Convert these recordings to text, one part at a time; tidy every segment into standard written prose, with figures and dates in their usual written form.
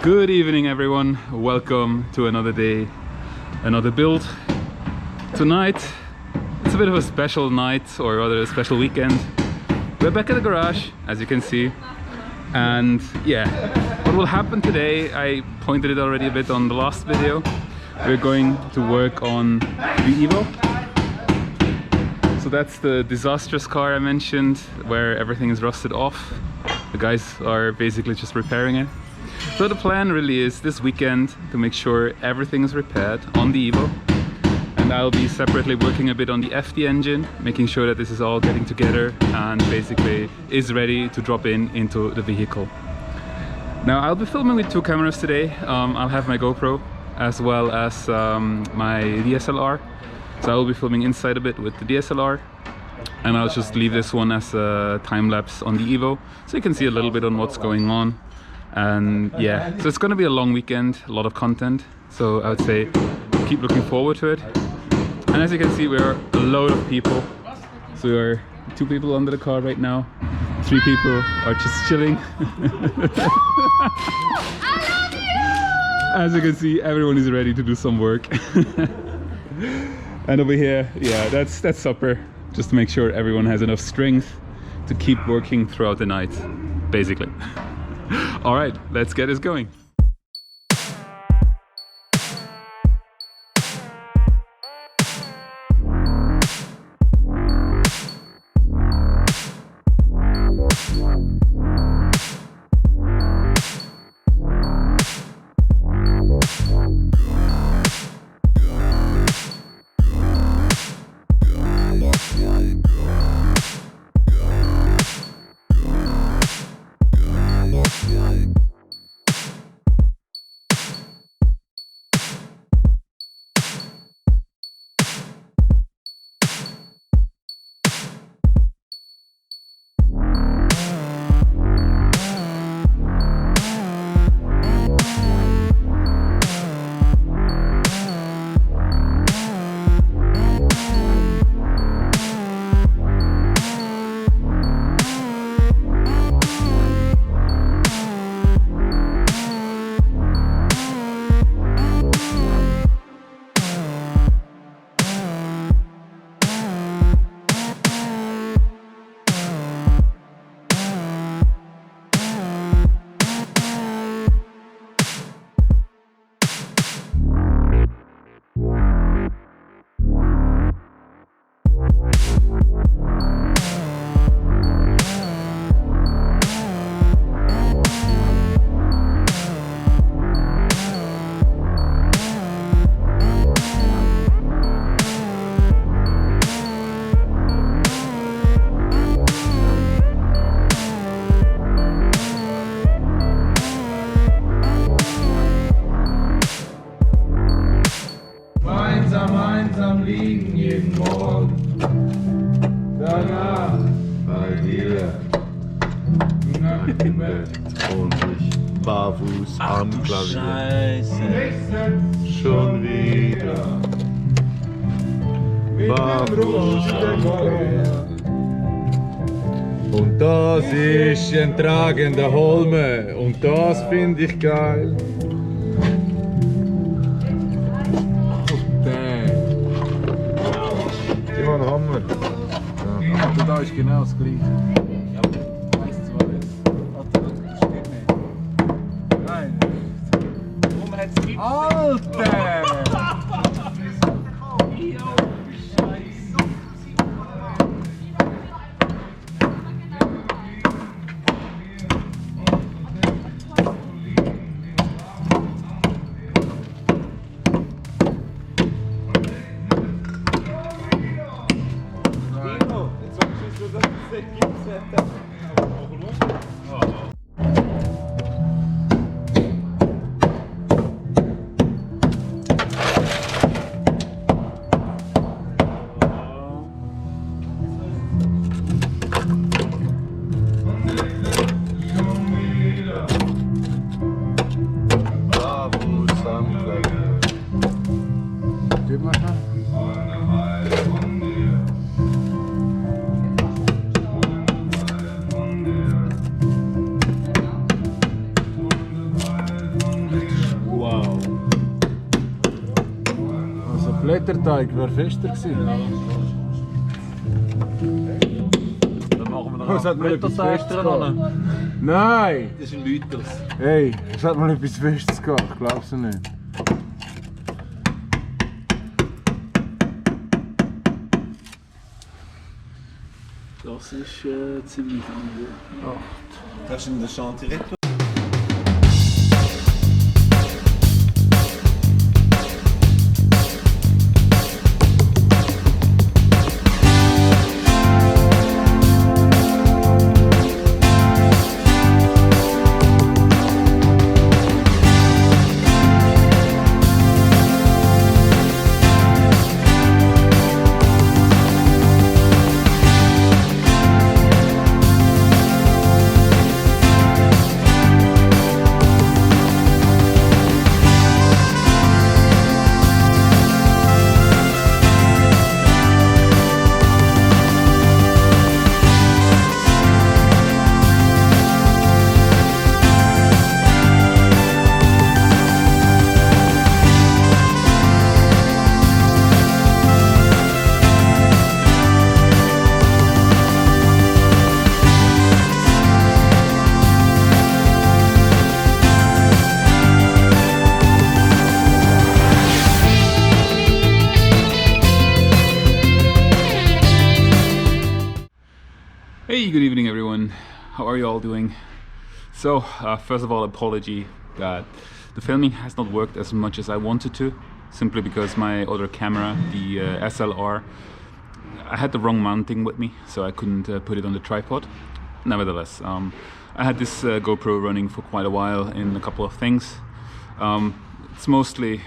Good evening everyone, welcome to another day, another build. Tonight it's a bit of a special night, or rather a special weekend. We're back at the garage, as you can see, and yeah, what will happen today, I pointed it already a bit on the last video. We're going to work on the Evo. So that's the disastrous car I mentioned, where everything is rusted off. The guys are basically just repairing it. So the plan really is this weekend to make sure everything is repaired on the Evo. And I'll be separately working a bit on the FD engine, making sure that this is all getting together and basically is ready to drop into the vehicle. Now I'll be filming with two cameras today. I'll have my GoPro as well as my DSLR. So I will be filming inside a bit with the DSLR, and I'll just leave this one as a time lapse on the Evo, so you can see a little bit on what's going on. And yeah, so it's gonna be a long weekend, a lot of content, so I would say keep looking forward to it. And as you can see, we're a load of people. So we're 2 people under the car right now, 3 people are just chilling. As you can see, everyone is ready to do some work. And over here, yeah, that's supper, just to make sure everyone has enough strength to keep working throughout the night, basically. All right, let's get this going. Einsam liegen jeden Morgen, danach bald wieder nackt im Bett und ich barfuß am Klavier. Scheiße. Schon wieder barfuß am Klavier. Und das ist ein tragender Holme und das finde ich geil. Ein Hammer. Ja. Aber da ist genau das Gleiche. Ja, weißt du was? Das steht nicht. Nein. Warum hat es Gips? Alter! Hinterteig wäre fester gewesen. Dann machen wir Oh, es hat noch mal einen etwas Blätterteig Festes dran. gehabt. Nein! Das ist ein Mythos. Hey, es hat mal etwas Festes gehabt, ich glaub's nicht. Das ist ziemlich anders. Das ist in der Chantier. Hey, good evening everyone. How are you all doing? So, first of all, apology that the filming has not worked as much as I wanted to, simply because my other camera, the SLR, I had the wrong mounting with me, so I couldn't put it on the tripod. Nevertheless, I had this GoPro running for quite a while in a couple of things. It's mostly,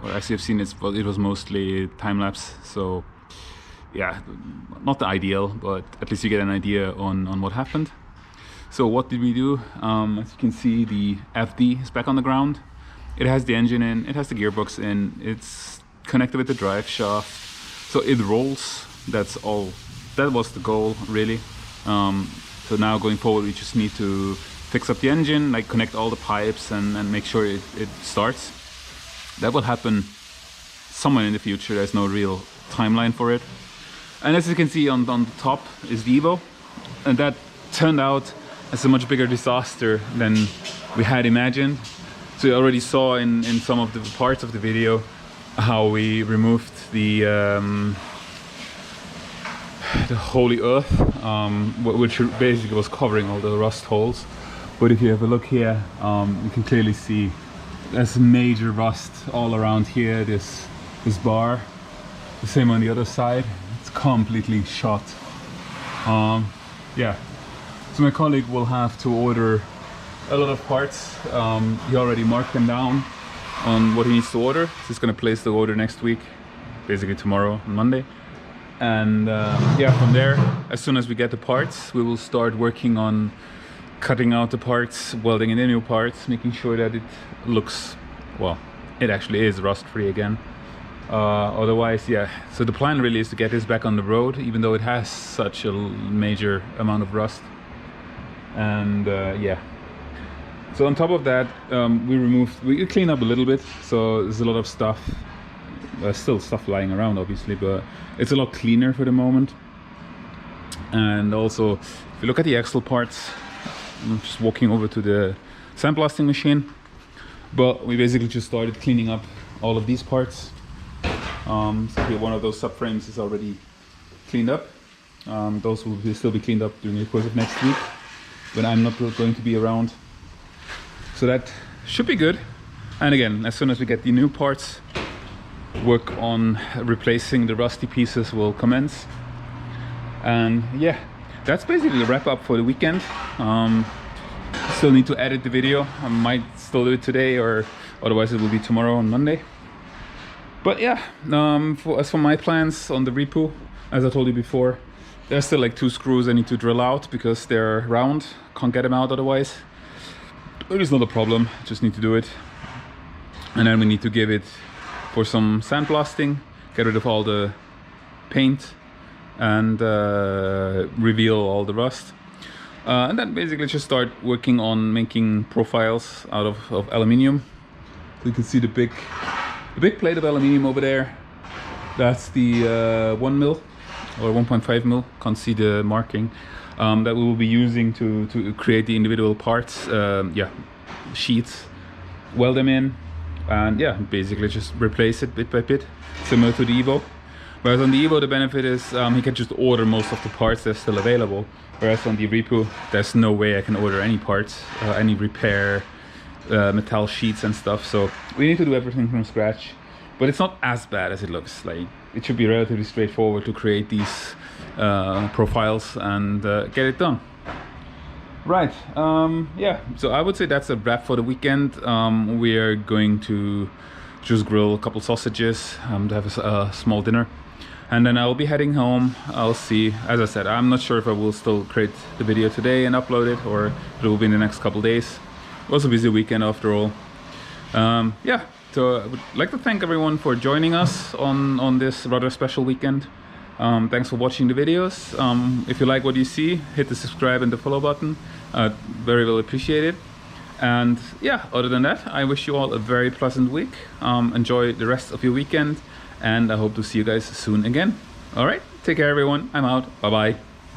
or as you've seen, it was mostly time-lapse, so yeah, not the ideal, but at least you get an idea on what happened. So what did we do? As you can see, the FD is back on the ground. It has the engine in, it has the gearbox in, it's connected with the drive shaft, so it rolls. That's all. That was the goal, really. So now going forward, we just need to fix up the engine, like connect all the pipes and make sure it starts. That will happen somewhere in the future. There's no real timeline for it. And as you can see on the top is the Evo, and that turned out as a much bigger disaster than we had imagined. So you already saw in some of the parts of the video how we removed the holy earth, which basically was covering all the rust holes. But if you have a look here, you can clearly see there's major rust all around here, this bar. The same on the other side. Completely shot. Yeah, so my colleague will have to order a lot of parts. He already marked them down on what he needs to order. He's going to place the order next week, basically tomorrow on Monday. And yeah, from there, as soon as we get the parts, we will start working on cutting out the parts, welding in the new parts, making sure that it looks, well, it actually is rust free again. Otherwise, yeah, so the plan really is to get this back on the road, even though it has such a major amount of rust. And yeah, so on top of that, we cleaned up a little bit, so there's a lot of stuff, still stuff lying around obviously, but it's a lot cleaner for the moment. And also, if you look at the axle parts, I'm just walking over to the sandblasting machine, but we basically just started cleaning up all of these parts. So here one of those subframes is already cleaned up. Those will still be cleaned up during the course of next week when I'm not going to be around. So that should be good. And again, as soon as we get the new parts, work on replacing the rusty pieces will commence. And yeah, that's basically the wrap up for the weekend. Still need to edit the video. I might still do it today, or otherwise it will be tomorrow on Monday. But yeah, as for my plans on the repo, as I told you before, there's still like 2 screws I need to drill out because they're round. Can't get them out otherwise. But it's not a problem, just need to do it. And then we need to give it for some sandblasting, get rid of all the paint and reveal all the rust. And then basically just start working on making profiles out of aluminium. So you can see the big plate of aluminium over there. That's the 1 mil or 1.5 mil, can't see the marking, that we will be using to create the individual parts, yeah, sheets, weld them in, and yeah, basically just replace it bit by bit, similar to the Evo. Whereas on the Evo, the benefit is he can just order most of the parts that are still available. Whereas on the Repo, there's no way I can order any parts, any repair, metal sheets and stuff. So we need to do everything from scratch. But it's not as bad as it looks. Like, it should be relatively straightforward to create these profiles and get it done. Right, yeah, so I would say that's a wrap for the weekend. We are going to just grill a couple sausages to have a small dinner. And then I'll be heading home. I'll see. As I said, I'm not sure if I will still create the video today and upload it, or it will be in the next couple days. It was a busy weekend after all. Yeah, so I would like to thank everyone for joining us on this rather special weekend. Thanks for watching the videos. If you like what you see, hit the subscribe and the follow button. Very well appreciated. And yeah, other than that, I wish you all a very pleasant week. Enjoy the rest of your weekend, and I hope to see you guys soon again. All right, take care everyone. I'm out. Bye bye.